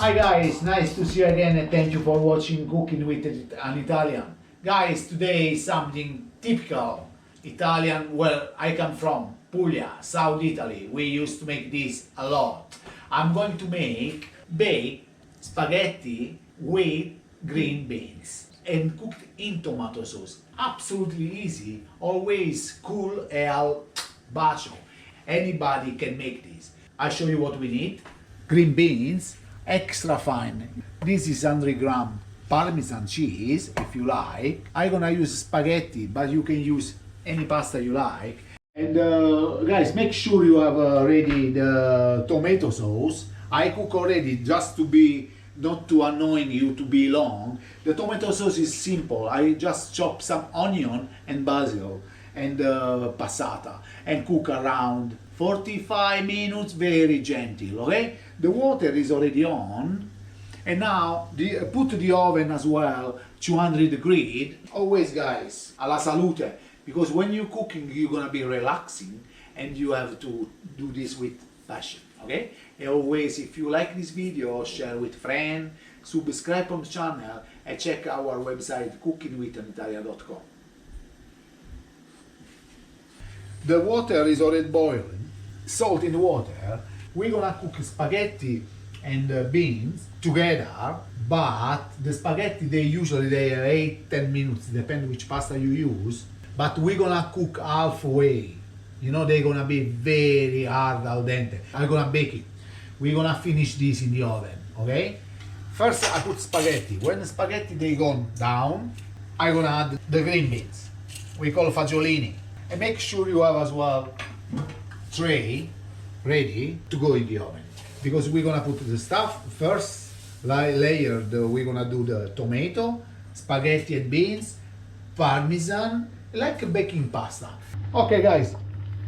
Hi guys, nice to see you again and thank you for watching Cooking with an Italian. Guys, today is something typical Italian where I come from, Puglia, South Italy. We used to make this a lot. I'm going to make baked spaghetti with green beans and cooked in tomato sauce. Absolutely easy, always cool al bacio. Anybody can make this. I'll show you what we need. Green beans, extra fine. This is 100 gram Parmesan cheese, if you like. I'm gonna use spaghetti, but you can use any pasta you like. And guys, make sure you have ready the tomato sauce. I cook already just to be not too annoying you to be long. The tomato sauce is simple. I just chop some onion and basil and passata and cook around 45 minutes, very gentle, okay? The water is already on, and now put the oven as well, 200 degrees. Always guys, alla salute, because when you're cooking, you're gonna be relaxing, and you have to do this with passion, okay? And always, if you like this video, share with friends, subscribe on the channel, and check our website, cookingwithanitalia.com. The water is already boiling, salt in the water. We're gonna cook spaghetti and beans together, but the spaghetti they are 8-10 minutes, depend which pasta you use. But we're gonna cook halfway. You know, they're gonna be very hard al dente. I'm gonna bake it. We're gonna finish this in the oven, okay? First I put spaghetti. When the spaghetti they gone down, I'm gonna add the green beans. We call fagiolini. And make sure you have as well tray ready to go in the oven, because we're gonna put the stuff first layer. We're gonna do the tomato, spaghetti and beans, parmesan, like a baking pasta. Okay guys,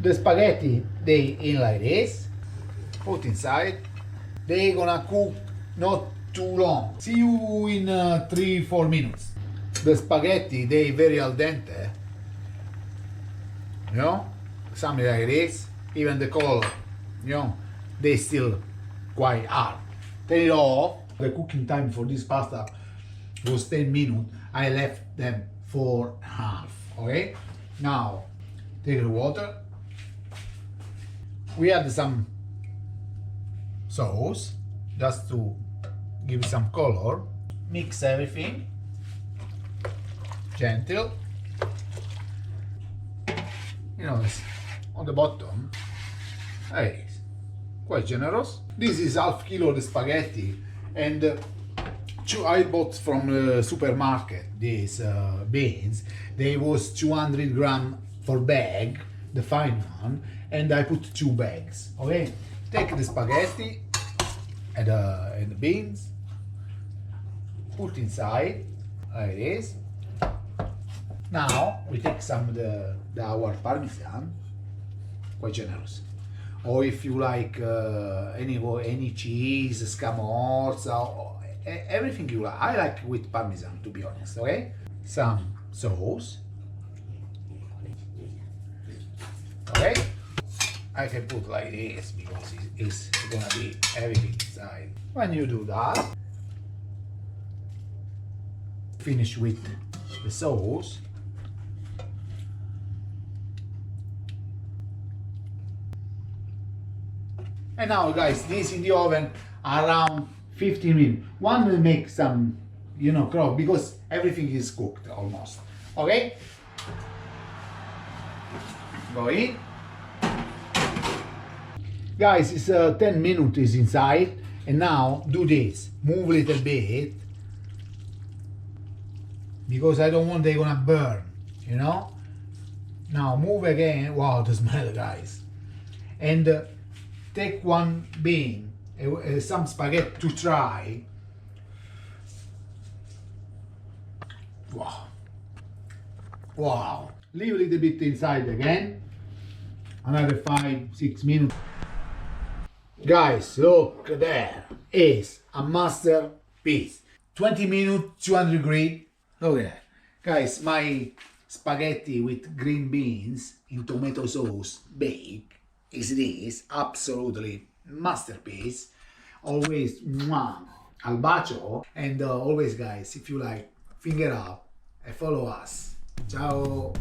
the spaghetti they in like this, put inside. They gonna cook not too long. See you in 3-4 minutes. The spaghetti they very al dente, you know, something like this. Even the color, you know, they still quite hard. Take it off. The cooking time for this pasta was 10 minutes. I left them for half, okay? Now, take the water. We add some sauce, just to give some color. Mix everything, gentle. You know, on the bottom, hey, quite generous. This is half kilo of the spaghetti, and I bought from the supermarket these beans. They was 200 gram for bag, the fine one, and I put 2 bags. Okay, take the spaghetti and the beans, put inside like this. Now we take some of our Parmesan, quite generous. Or if you like any cheese, scamorza, everything you like. I like with Parmesan, to be honest, okay? Some sauce. Okay? I can put like this because it's gonna be everything inside. When you do that, finish with the sauce. And now guys, this in the oven around 15 minutes. One will make some, you know, crust, because everything is cooked almost. Okay? Go in. Guys, it's 10 minutes is inside. And now do this. Move a little bit, because I don't want they're gonna burn, you know? Now move again. Wow, the smell, guys. And take one bean, some spaghetti to try. Wow. Wow. Leave a little bit inside again. Another 5-6 minutes. Guys, look there. Is a masterpiece. 20 minutes, 200 degrees. Look at that. Guys, my spaghetti with green beans in tomato sauce baked is this absolutely masterpiece. Always, mwah. al bacio, and always guys, if you like, finger up and follow us. Ciao.